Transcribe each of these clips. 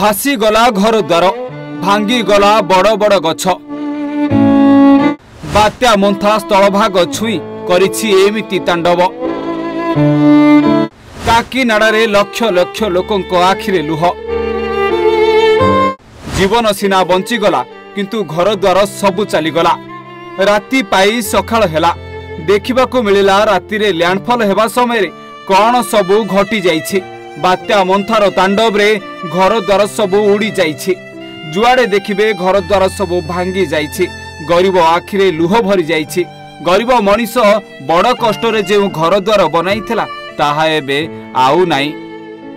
भासी गला घर द्वार भांगी गला बड़ बड़ गछ बात्या मंथा स्थलभाग छुई करिछि एमिति तांडव। काकीनाडारे लक्ष लक्ष लोकंक आखिरे लुह। जीवन सीना बंचीगला किंतु घर द्वार सबु चलीगला। राति पाई सकाळ हेला देखिबाकू मिलिला रातिरे लैंडफॉल हेबा समय कौन सबु घटी जाइछि। बात्या मंथार तांडव रे घर द्वार सबु उड़ी जाइछि। जुआड़े देखिबे घर द्वार सबु भांगी जाइछि। गरीब आखिरे लुह भरी जाइछि। गरीब मनीष बड़ कष्ट रे जे घर द्वार बनाइथिला ताहा एबे आउ नाई।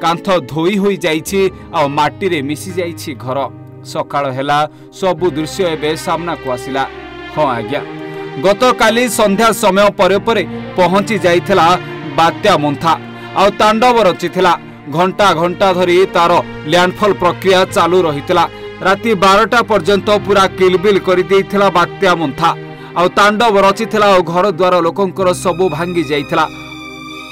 कांथ धोई होई जाइछि आ माटी रे मिसी जाइछि घर। सकाळ हेला सबु दृश्य एबे सामना को आसिला। हां आज्ञा गत काली संध्या समय परे परे पहुंची जाइथिला बात्या मंथा आ तांडव रचिथिला। घंटा घंटा धरी तार लैंडफॉल प्रक्रिया चालू रहिथिला। राति 12टा पर्यंत पूरा किलबिल करि देइथिला बात्या मंथा आ तांडव रचिथिला। घर द्वार लोकंकर सबु भांगी जाइथिला।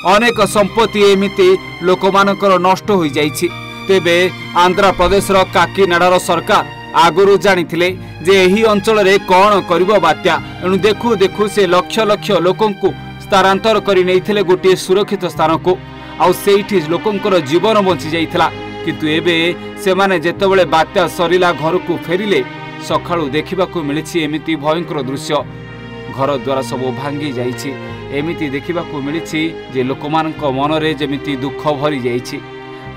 अनेक संपत्ति एमिति लोकमानकर नष्ट होई जाइछि। तेबे आंध्र प्रदेशर काकीनाडार सरकार आगुरु जानिथिले जे एही अंचल रे कोन करिवो बात्या। एनु देखु देखु से लक्ष लक्ष लोकंकु स्थानांतर करि नैथिले गोटे सुरक्षित स्थान को। आउ सेठी लोकंकर जीवन बंची जाइथिला। किंतु एबे सेमाने जेतेबेले बात्या सरिला घर को फेरिले सखाळु देखिबाकू मिलिछि एमिति भयंकर दृश्य। घर द्वार सब भांगी जाइछि। एमिति देखिबाकू मिलिछि जे लोकमानक मनरे जेमिति दुख भरी जाइछि।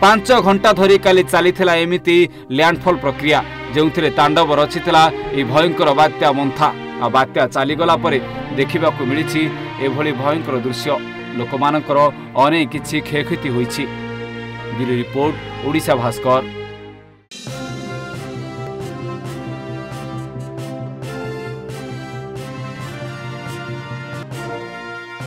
5 घंटा धरी काली चलीथिला एमिति लैंडफॉल प्रक्रिया जोंथिरे तांडव रचिथिला ए भयंकर बात्या मंथा। आ बात्या चलीगला परे देखिबाकू मिलिछि एभली भयंकर दृश्य। लोकमानकर अनेक किछि क्षयक्षति होइछि। Bureau report Odisha Bhaskar.